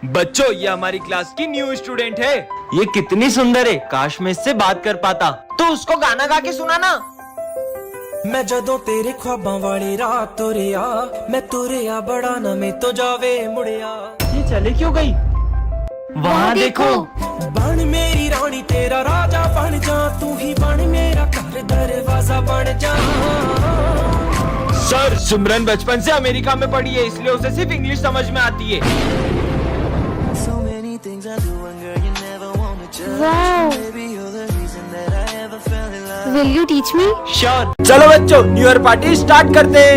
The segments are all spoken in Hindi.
बच्चों, ये हमारी क्लास की न्यू स्टूडेंट है। ये कितनी सुंदर है, काश मैं इससे बात कर पाता। तो उसको गाना गा के सुनाना। मैं जदों तेरे ख्वाबां वाली रात तुरिया, मैं तुरिया बड़ा ना मैं तो जावे मुड़िया। ये चले क्यों गई? वहाँ देखो। बन मेरी रानी तेरा राजा बन जा, तू ही बन मेरा घर दरवाजा बन जा। सर, सिमरन बचपन से अमेरिका में पढ़ी है, इसलिए उसे सिर्फ इंग्लिश समझ में आती है। Wow. Will you teach me? Sure. चलो बच्चों, न्यू ईयर पार्टी स्टार्ट करते हैं।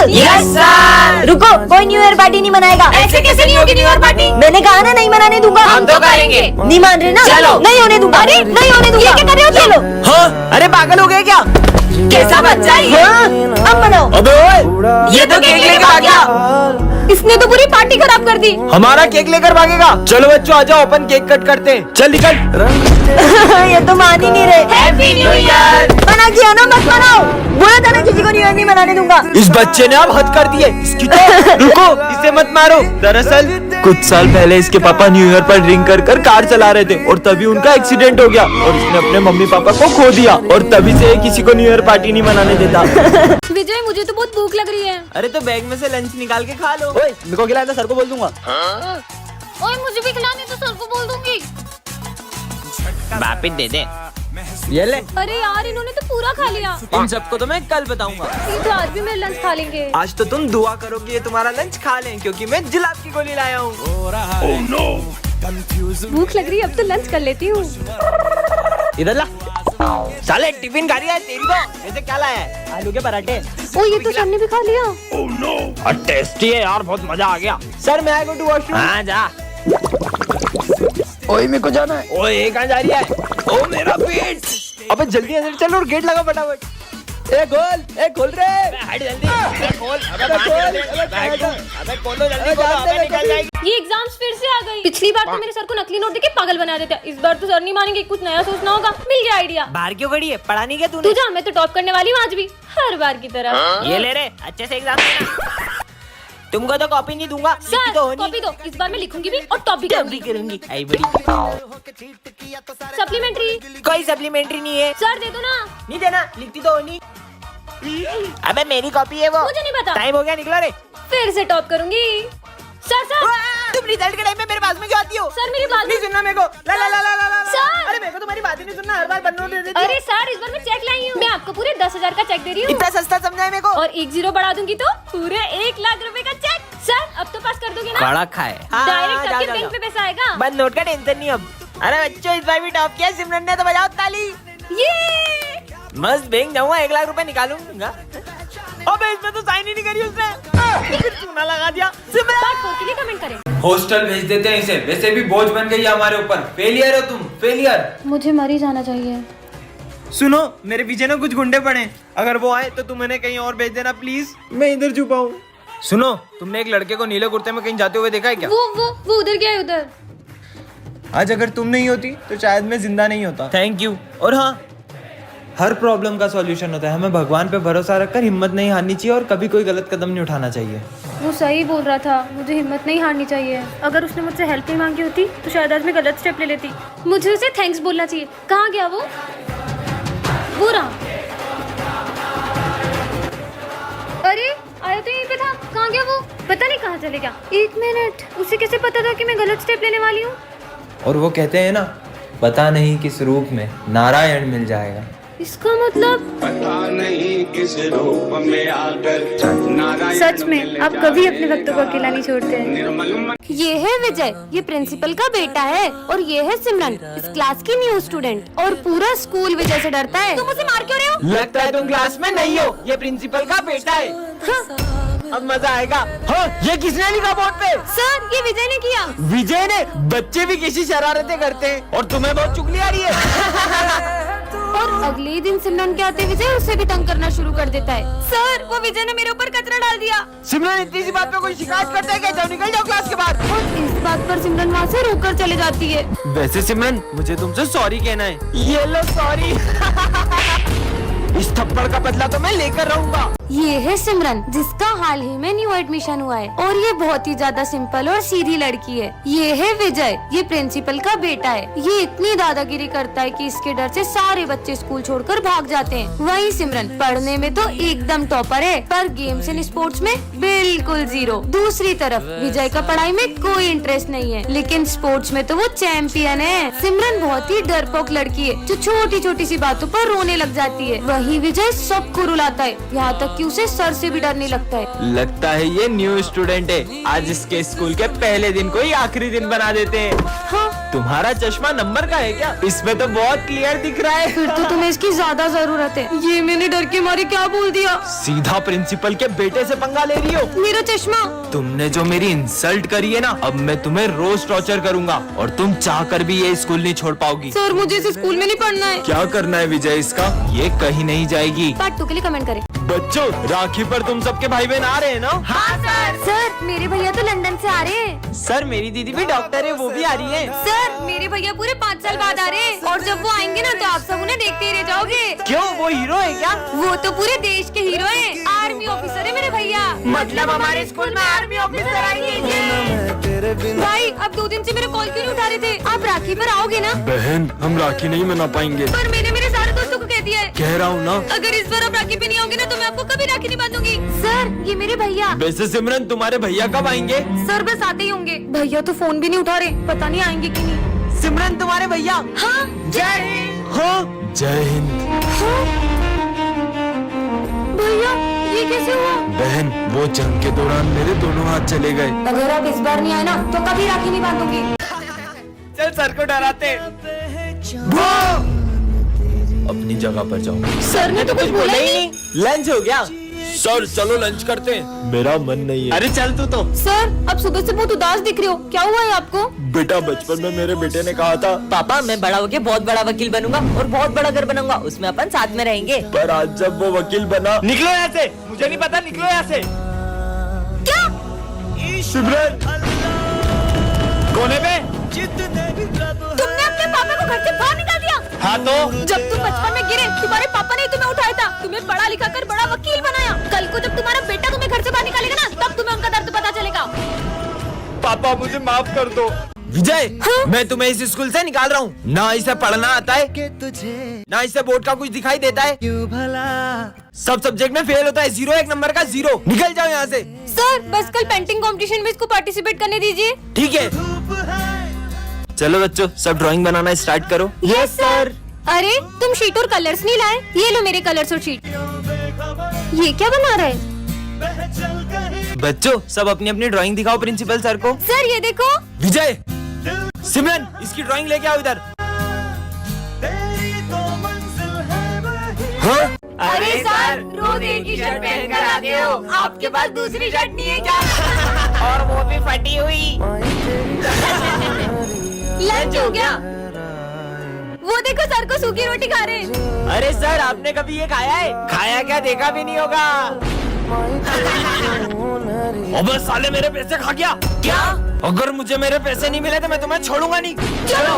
Yes sir. रुको, कोई न्यू ईयर पार्टी नहीं मनाएगा। ऐसे कैसे नहीं होगी न्यू ईयर पार्टी? मैंने कहा ना नहीं मनाने दूंगा। हम तो करेंगे। नहीं मान रहे ना? चलो। नहीं होने दूंगा। अरे नहीं होने दूंगा। ये क्या कर रहे हो? चलो। हाँ, अरे पागल हो गए क्या? कैसा बच्चा है? अब मनाओ। अबे ओए, ये तो केक लेकर आ गया। इसने तो पूरी पार्टी खराब कर दी। हमारा केक लेकर भागेगा। चलो बच्चों, आ जाओ, अपन केक कट करते हैं। चल निकल। ये तो मान ही नहीं रहे। Happy new year. मना किया ना, मत मनाओ। बोला था ना किसी को न्यू ईयर नहीं मनाने दूंगा। इस बच्चे ने अब हद कर दी है। इसकी तो रुको, इसे मत मारो। दरअसल कुछ साल पहले इसके पापा न्यू ईयर पर ड्रिंक कर कर कार चला रहे थे और तभी उनका एक्सीडेंट हो गया और इसने अपने मम्मी पापा को खो दिया और तभी से किसी को न्यू ईयर पार्टी नहीं मनाने देता। विजय, मुझे तो बहुत भूख लग रही है। अरे तो बैग में से लंच निकाल के खा लो। ओए, मेरे को खिलाया था, सर को बोल दूंगा। ओए, मुझे भी खिलाने तो सर को बोल दूंगी। वापिस दे दे। ये ले। अरे यार, इन्होंने तो पूरा खा लिया। इन सबको तो मैं कल बताऊंगा। ये तो आज भी मेरा लंच खा लेंगे। आज तो तुम दुआ करोगे ये तुम्हारा लंच खा लें, क्योंकि मैं जिलाब की गोली लाया हूँ। भूख लग रही है, अब तो लंच कर लेती हूँ। इधर ला। साले टिफिन खा रही है तेरी को। ऐसे क्या लाया है? आलू के पराठे। ओ, ये तो सर ने भी खा लिया। टेस्टी है यार, बहुत मजा आ गया। सर, मैं गो टू वॉशरूम। हाँ जा। ओए, मेरे को जाना है। ओए, ये कहाँ जा रही है? ओ मेरा पेट। अबे जल्दी अंदर चल और गेट लगा फटाफट। ए खोल रे। हट जल्दी। खोल। अबे खोल जल्दी, अबे निकल जाएगी। ये एग्जाम्स फिर से आ गई। पिछली बार तो मेरे सर को नकली नोट देके पागल बना देता। इस बार तो सर नहीं मानेंगे, कुछ नया सोचना होगा। मिल गया आइडिया। बाहर क्यों खड़ी है? पढ़ा नहीं क्या तूने? तू जा, मैं तो टॉप करने वाली हूँ आज भी, हर बार की तरह। ये ले रे, अच्छे से एग्जाम देना। तुमको तो कॉपी नहीं दूंगा। सर, कॉपी दो। इस बार मैं लिखूंगी भी और टॉप भी करूंगी। आई बड़ी। सप्लीमेंट्री। कोई सप्लीमेंट्री नहीं है। सर दे दो ना। नहीं देना, लिखती तो हो नहीं। अबे मेरी कॉपी है वो। मुझे नहीं पता। टाइम हो गया, निकलो रे। फिर से टॉप करूंगी। सर तुम रिजल्ट के टाइम में मेरे पास में क्यों आती हो? सर, मेरी बात नहीं सुनना मेरे को। ला ला ला ला ला ला। सर। अरे मेरे को तुम्हारी बात ही नहीं सुनना, हर बार बनोट दे देती हो। अरे सर, इस बार मैं चेक लाई हूँ। मैं आपको पूरे 10,000 का चेक दे रही हूँ। इतना सस्ता समझा है मेरे को। और एक जीरो बढ़ा दूंगी तो पूरे 1 लाख रुपए का चेक। सर, अब तो पास कर दोगे ना? कड़ा खाए। डायरेक्ट आपके बैंक पे पैसा आएगा। बस नोट का टेंशन नहीं अब। अरे बच्चों, इस बार भी टॉप किया सिमरन ने, तो बजाओ ताली। ये मस्त बैंक जाऊंगा, 1 लाख रुपए निकालूंगा। अबे इसमें तो साइन ही नहीं करी उसने। फिर चूना लगा दिया। पार्ट 4 के लिए कमेंट करें। हॉस्टल भेज देते हैं इसे, वैसे भी बोझ बन गई है हमारे ऊपर। फेलियर हो तुम, फेलियर। मुझे मर ही जाना चाहिए। सुनो, मेरे पीछे ना कुछ गुंडे पड़े, अगर वो आए तो तुम इन्हें कहीं और भेज देना प्लीज। मैं इधर छुपा हूँ। सुनो, तुमने एक लड़के को नीले कुर्ते में कहीं जाते हुए देखा है क्या? वो उधर गया है, उधर। आज अगर तुम नहीं होती तो शायद मैं जिंदा नहीं होता। Thank you. और हाँ, हर प्रॉब्लम का सॉल्यूशन होता है। हमें भगवान पे भरोसा रखकर हिम्मत नहीं हारनी चाहिए और कभी कोई गलत कदम नहीं उठाना चाहिए। वो सही बोल रहा था, मुझे हिम्मत नहीं हारनी चाहिए। अगर उसने मुझसे हेल्प नहीं मांगी होती तो शायद आज मैं गलत स्टेप ले लेती। मुझे उसे थैंक्स बोलना चाहिए। कहाँ गया वो रहा। अरे आया तो यहीं पे था, कहाँ गया वो? पता नहीं कहाँ चले गया। 1 मिनट, उसे कैसे पता था कि मैं गलत स्टेप लेने वाली हूँ? और वो कहते हैं ना, पता नहीं किस रूप में नारायण मिल जाएगा। इसका मतलब पता नहीं किस रूप में आकर नारायण सच में आप कभी अपने भक्तों को अकेला नहीं छोड़ते हैं। ये है विजय, ये प्रिंसिपल का बेटा है, और ये है सिमरन, इस क्लास की न्यू स्टूडेंट, और पूरा स्कूल विजय से डरता है। तुम उसे मार क्यों रहे हो? लगता है तुम क्लास में नहीं हो, ये प्रिंसिपल का बेटा है। हाँ। अब मजा आएगा। हाँ, ये किसने लिखा बोर्ड पे? सर, ये विजय ने किया। विजय ने? बच्चे भी किसी शरारतें करते हैं और तुम्हें बहुत चुगली आ रही है। और अगले ही दिन सिमरन के आते विजय उसे भी तंग करना शुरू कर देता है। सर, वो विजय ने मेरे ऊपर कचरा डाल दिया। सिमरन, इतनी सी बात पे कोई शिकायत करता है क्या? जाओ, निकल जाओ क्लास के बाहर। और इस बात पर सिमरन वहाँ से रोककर चले जाती है। वैसे सिमरन, मुझे तुमसे सॉरी कहना है। ये लो सॉरी। इस थप्पड़ का बदला तो मैं लेकर रहूंगा। ये है सिमरन, जिसका हाल ही में न्यू एडमिशन हुआ है और ये बहुत ही ज्यादा सिंपल और सीधी लड़की है। ये है विजय, ये प्रिंसिपल का बेटा है। ये इतनी दादागिरी करता है कि इसके डर से सारे बच्चे स्कूल छोड़कर भाग जाते हैं। वही सिमरन पढ़ने में तो एकदम टॉपर है, पर गेम्स एंड स्पोर्ट्स में बिल्कुल जीरो। दूसरी तरफ विजय का पढ़ाई में कोई इंटरेस्ट नहीं है, लेकिन स्पोर्ट्स में तो वो चैंपियन है। सिमरन बहुत ही डरपोक लड़की है, जो छोटी छोटी सी बातों पर रोने लग जाती है। वही विजय सबको रुलाता है, यहाँ तक कि उसे सर से भी डर नहीं लगता है। लगता है ये न्यू स्टूडेंट है। आज इसके स्कूल के पहले दिन को ही आखिरी दिन बना देते हैं। हाँ, तुम्हारा चश्मा नंबर का है क्या? इसमें तो बहुत क्लियर दिख रहा है। फिर तो तुम्हें इसकी ज्यादा जरूरत है। ये मैंने डर के मारे क्या बोल दिया? सीधा प्रिंसिपल के बेटे से पंगा ले रही हो। मेरा चश्मा। तुमने जो मेरी इंसल्ट करी है ना, अब मैं तुम्हें रोज टॉर्चर करूंगा और तुम चाह कर भी ये स्कूल नहीं छोड़ पाओगी। सर, मुझे इस स्कूल में नहीं पढ़ना है। क्या करना है विजय इसका? ये कहीं नहीं जाएगी। पार्ट 2 के लिए कमेंट करें। बच्चों, राखी पर तुम सबके भाई बहन आ रहे हैं ना? हाँ सर, मेरे भैया तो लंदन से आ रहे हैं। सर, मेरी दीदी भी डॉक्टर है, वो भी आ रही है। सर, मेरे भैया पूरे 5 साल बाद आ रहे हैं और जब वो आएंगे ना तो आप सब उन्हें देखते ही रह जाओगे। क्यों, वो हीरो है क्या? वो तो पूरे देश के हीरो हैं। आर्मी ऑफिसर है मेरे भैया। मतलब हमारे स्कूल में आर्मी ऑफिसर आएंगे। भाई, अब 2 दिन से मेरे कॉल क्यों नहीं उठा रहे थे? आप राखी पर आओगे ना? बहन, हम राखी नहीं मना पाएंगे। पर मैंने मेरे सारे दोस्तों को कह दिया है। कह रहा हूँ ना। अगर इस बार आप राखी पे नहीं आओगे ना तो मैं आपको कभी राखी नहीं बांधूंगी। सर, ये मेरे भैया। वैसे सिमरन, तुम्हारे भैया कब आएंगे? सर, बस आते ही होंगे। भैया तो फोन भी नहीं उठा रहे, पता नहीं आएंगे कि नहीं। सिमरन, तुम्हारे भैया? हाँ, जय हिंद। हाँ, जय हिंद। हाँ? भैया, ये कैसे हुआ? बहन, वो जंग के दौरान मेरे दोनों हाथ चले गए। अगर आप इस बार नहीं आए ना तो कभी राखी नहीं बांधूंगी। चल, सर को डराते। अपनी जगह पर जाओ। सर ने तो कुछ बोला ही नहीं। लंच हो गया? सर, चलो लंच करते हैं। मेरा मन नहीं है। अरे चल तू तो। सर, अब सुबह से बहुत उदास दिख रहे हो, क्या हुआ है आपको? बेटा, बचपन में मेरे बेटे ने कहा था, पापा मैं बड़ा होके बहुत बड़ा वकील बनूंगा और बहुत बड़ा घर बनाऊंगा, उसमें अपन साथ में रहेंगे। पर आज जब वो वकील बना। निकलो यहाँ से, मुझे नहीं पता, निकलो यहाँ से। क्या? सिमरन, कोने पे? तुमने अपने पापा को घर से बाहर निकाल दिया? हाँ तो? जब तुम बचपन में गिरे, तुम्हारे पापा ने तुम्हें उठाया था, तुम्हें पढ़ा लिखा कर बड़ा वकील बनाया। कल को जब तुम्हारा बेटा तुम्हें घर से बाहर निकालेगा ना, तब तुम्हें उनका दर्द पता चलेगा। पापा, मुझे माफ कर दो। विजय, हाँ? मैं तुम्हें इस स्कूल से निकाल रहा हूँ। ना इसे पढ़ना आता है, ना इसे बोर्ड का कुछ दिखाई देता है। सब सब्जेक्ट में फेल होता है, 0 1 नंबर का 0। निकल जाओ यहाँ से। सर, बस कल पेंटिंग कंपटीशन में इसको पार्टिसिपेट करने दीजिए। ठीक है। चलो बच्चों, सब ड्राइंग बनाना स्टार्ट करो। Yes sir. अरे, तुम शीट और कलर्स नहीं लाए? ये लो मेरे कलर्स और शीट। ये क्या बना रहा है? बच्चों, सब अपनी अपनी ड्राइंग दिखाओ प्रिंसिपल सर को। सर, ये देखो। विजय, सिमरन, इसकी ड्राइंग लेके आओ इधर। हाँ? अरे सर, रोज एक ही शर्ट पहन कर आते हो, आपके पास दूसरी शर्ट नहीं है क्या? और वो भी फटी हुई। लंच हो गया? वो देखो, सर को सूखी रोटी खा रहे हैं। अरे सर, आपने कभी ये खाया है? खाया क्या, देखा भी नहीं होगा। अबे साले, मेरे पैसे खा गया क्या? अगर मुझे मेरे पैसे नहीं मिले तो मैं तुम्हें छोड़ूंगा नहीं। चलो।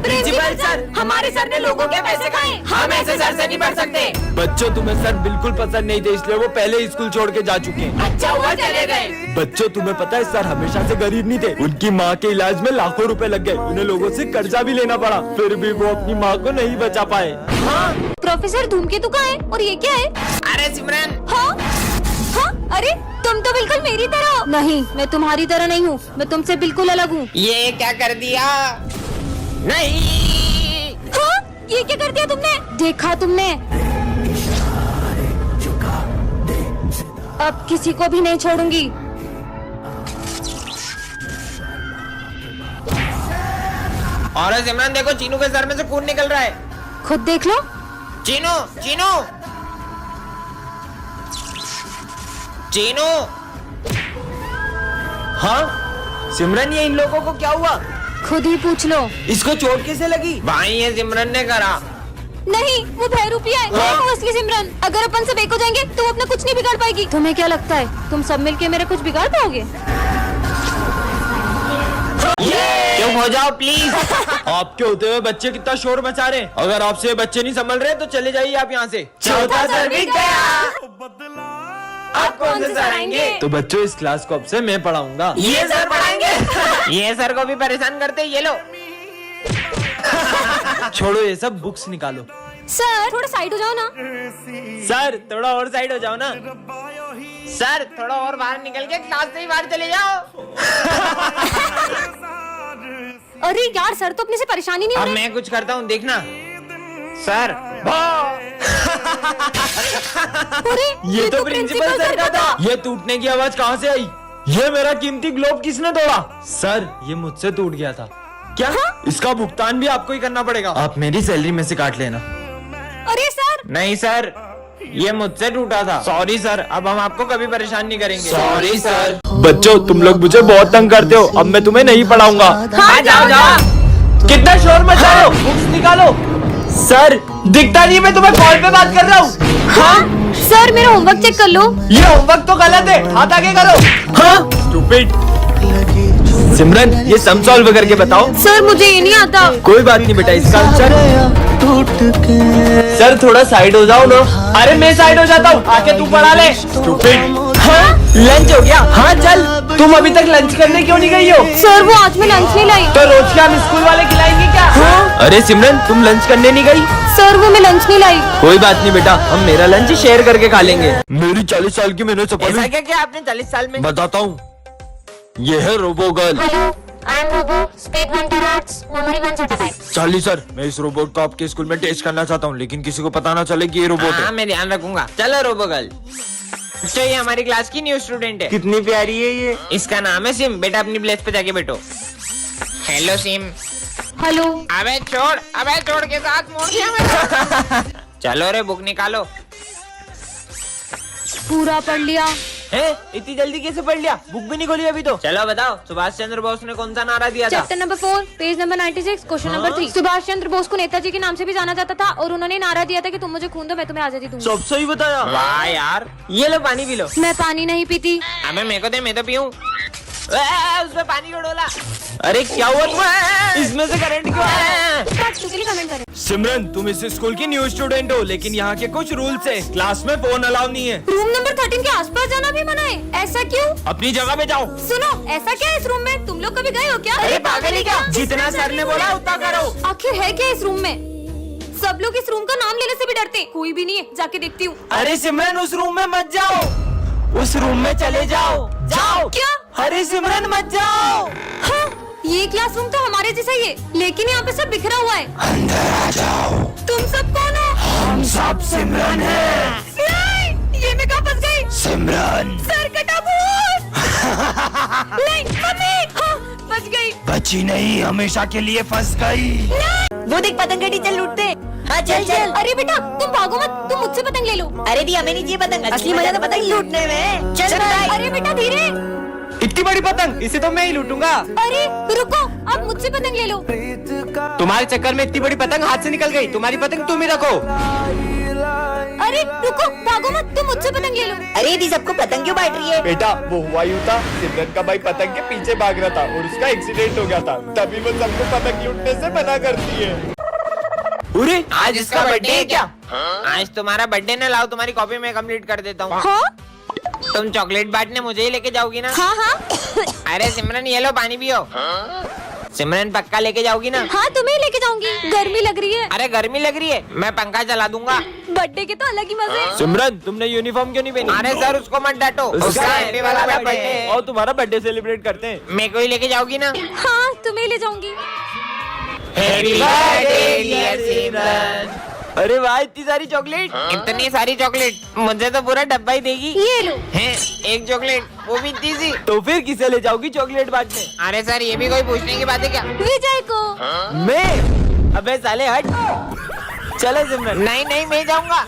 प्रिंसिपल सर, हमारे सर ने लोगों के पैसे खाए, हम ऐसे सर से नहीं बढ़ सकते। बच्चों, तुम्हें सर बिल्कुल पसंद नहीं थे, इसलिए वो पहले ही स्कूल छोड़ के जा चुके हैं। अच्छा हुआ चले गए। बच्चों, तुम्हें पता है सर हमेशा से गरीब नहीं थे। उनकी माँ के इलाज में लाखों रुपए लग गए, उन्हें लोगों से कर्जा भी लेना पड़ा, फिर भी वो अपनी माँ को नहीं बचा पाए। हाँ? प्रोफेसर धूमकेतु का है और ये क्या है? अरे सिमरन, हाँ? हाँ? अरे, तुम तो बिल्कुल मेरी तरह हो। नहीं, मैं तुम्हारी तरह नहीं हूँ, मैं तुमसे बिल्कुल अलग हूँ। ये क्या कर दिया? नहीं। हाँ? ये क्या कर दिया तुमने? देखा तुमने? अब किसी को भी नहीं छोड़ूंगी। और सिमरन देखो, चीनू के सर में से खून निकल रहा है। खुद देख लो। चीनू, चीनू, चीनू। हाँ सिमरन, ये इन लोगों को क्या हुआ? खुद ही पूछ लो। इसको चोट कैसे लगी? भाई ये सिमरन ने करा। नहीं, वो बहरूपी है, मैं हूँ असली सिमरन। अगर अपन सब एक हो जाएंगे तो वो अपना कुछ नहीं बिगाड़ पाएगी। तुम्हें क्या लगता है, तुम सब मिलके मेरा कुछ बिगाड़ पाओगे? चुप हो जाओ प्लीज। आपके होते हुए बच्चे कितना शोर मचा रहे हैं। अगर आपसे बच्चे नहीं संभल रहे तो चले जाइए आप यहाँ से। चौथा सर भी गया। आप कौन से सर आएंगे? तो बच्चों इस क्लास को अब से मैं पढ़ाऊंगा। ये सर पढ़ाएंगे। ये सर को भी परेशान करते, ये लो। छोड़ो ये सब, बुक्स निकालो। सर थोड़ा साइड हो जाओ ना। सर थोड़ा और साइड हो जाओ ना। सर थोड़ा और बाहर निकल के क्लास से ही बाहर चले जाओ। अरे यार सर तो अपने से परेशानी नहीं हो अब रही। मैं कुछ करता हूँ, देखना। सर अरे ये तो प्रिंसिपल सर का था। ये टूटने की आवाज कहाँ से आई? ये मेरा कीमती ग्लोब किसने तोड़ा? सर ये मुझसे टूट गया था। क्या? इसका भुगतान भी आपको ही करना पड़ेगा। आप मेरी सैलरी में से काट लेना। अरे सर नहीं सर, ये मुझसे टूटा था। सॉरी सर, अब हम आपको कभी परेशान नहीं करेंगे। Sorry sir. बच्चों तुम लोग मुझे बहुत तंग करते हो, अब मैं तुम्हें नहीं पढ़ाऊंगा। हाँ जाओ जाओ। कितना शोर मचा रहे हो? बुक्स निकालो। सर दिखता नहीं, मैं तुम्हें कॉल पे बात कर रहा हूँ। हाँ सर मेरा होमवर्क चेक कर लो। ये होमवर्क तो गलत है, हाथ आगे करो। हाँ स्टूपिड। सिमरन ये सम सॉल्व करके बताओ। सर मुझे ये नहीं आता। कोई बात नहीं बेटा, इसका आंसर सर थोड़ा साइड हो जाओ ना। अरे मैं साइड हो जाता हूँ, आके तू पढ़ा ले। स्टूपिड। हाँ लंच हो गया? हाँ चल। तुम अभी तक लंच करने क्यों नहीं गई हो? सर वो आज मैं लंच नहीं लाई। तो रोज क्या हम स्कूल वाले खिलाएंगे क्या? हाँ? अरे सिमरन तुम लंच करने नहीं गई? सर वो मैं लंच नहीं लाई। कोई बात नहीं बेटा, हम मेरा लंच शेयर करके खा लेंगे। मेरी 40 साल की मैंने ऐसा क्या किया आपने 40 साल में? बताता हूँ। ये है robo girl. I am robo, speed 1 terahertz, memory 175। Charlie sir, मैं इस रोबोट को आपके स्कूल में टेस्ट करना चाहता हूँ, लेकिन किसी को पता ना चले कि ये रोबोट है। हाँ मैं ध्यान रखूंगा। चलो रोबो गर्ल। अच्छा ये हमारी क्लास की न्यू स्टूडेंट है। कितनी प्यारी है ये। इसका नाम है सिम। बेटा अपनी प्लेस पे जाके बैठो। Hello SIM. हेलो। अबे छोड़ के साथ मोड़ दिया मैंने। चलो रे बुक निकालो। पूरा पढ़ लिया। हैं? इतनी जल्दी कैसे पढ़ लिया? बुक भी नहीं खोली अभी तो। चलो बताओ, सुभाष चंद्र बोस ने कौन सा नारा दिया था? Chapter number 4 page number 96 question number 3। Subhash Chandra Bose को नेताजी के नाम से भी जाना जाता था और उन्होंने नारा दिया था कि तुम मुझे खून दो मैं तुम्हें आजादी दूंगा। सब सही बताया। वाह यार, ये लो पानी पी लो। मैं पानी नहीं पीती। अबे मेरे को दे, मैं तो पीऊं। उसमें पानी क्यों डोला? अरे क्या हुआ तुम्हें? इसमें से करंट क्यों आया? कमेंट करें। सिमरन तुम इस स्कूल की न्यू स्टूडेंट हो, लेकिन यहाँ के कुछ रूल्स है। क्लास में फोन अलाउ नहीं है। रूम नंबर 13 के आसपास जाना भी मना है। ऐसा क्यों? अपनी जगह पे जाओ। सुनो ऐसा क्या है इस रूम में? तुम लोग कभी गए हो क्या? अरे पागल है क्या? जितना सर ने बोला उतना करो। आखिर है क्या इस रूम में? सब लोग इस रूम का नाम लेने से भी डरते। कोई भी नहीं है, जाके देखती हूँ। अरे सिमरन उस रूम में मत जाओ, उस रूम में चले जाओ। जाओ। क्या? अरे सिमरन मत जाओ। हाँ, ये क्लासरूम तो हमारे जैसा ही है, लेकिन यहाँ पे सब बिखरा हुआ है। अंदर आ जाओ। तुम सब कौन हो? हम सब सिमरन हैं। नहीं, ये मैं कहाँ फंस गई? सिमरन सर कटा भूत। नहीं मम्मी, हाँ फंस गई। बची नहीं, हमेशा के लिए फंस गई। वो देख पतंग टीचर लूटते। हाँ चल चल। अरे बेटा तुम भागो मत, तुम मुझसे पतंग ले लो। अरे दी हमें नहीं चाहिए पतंग, असली मजा तो पतंग लूटने में। चल भाई। अरे बेटा धीरे। इतनी बड़ी पतंग, इसे तो मैं ही लूटूंगा। अरे रुको, आप मुझसे पतंग ले लो। तुम्हारे चक्कर में इतनी बड़ी पतंग हाथ से निकल गई। तुम्हारी पतंग तुम ही रखो। अरे रुको, भागो मत, तुम मुझसे पतंग ले लो। अरे दी सबको पतंग क्यों बांट रही है? बेटा वो हुआ यूं था, सिमरन का भाई पतंग के पीछे भाग रहा था और उसका एक्सीडेंट हो गया था, तभी वो सबको पतंग लूटने से मना करती है। अरे आज इसका बर्थडे है क्या? आज तुम्हारा बर्थडे ना, लाओ तुम्हारी कॉपी में कंप्लीट कर देता हूँ। हाँ तुम चॉकलेट बांटने मुझे ही लेके जाओगी ना? हाँ हाँ। अरे सिमरन ये लो पानी पियो। सिमरन पक्का लेके जाओगी ना? हाँ तुम्हें लेके जाऊंगी, गर्मी लग रही है। अरे गर्मी लग रही है, मैं पंखा चला दूंगा। बर्थडे के तो अलग ही मजे हैं। सिमरन तुमने यूनिफॉर्म क्यों नहीं पहनी? अरे सर उसको मत डांटो, उसका हैप्पी वाला बर्थडे है। और तुम्हारा बर्थडे सेलिब्रेट करते हैं। मेरे को ही लेके जाओगी ना? हाँ तुम्हें ले जाऊंगी। हैप्पी बर्थडे डियर सिमरन। अरे वाह इतनी सारी चॉकलेट। इतनी सारी चॉकलेट, मुझे तो पूरा डब्बा ही देगी। ये लो। हैं, एक चॉकलेट, वो भी इतनी सी। तो फिर किसे ले जाओगी चॉकलेट बांटने? अरे सर ये भी कोई पूछने की बात है क्या? विजय को। मैं? अबे साले हट। चलो सिमरन। नहीं नहीं मैं जाऊंगा।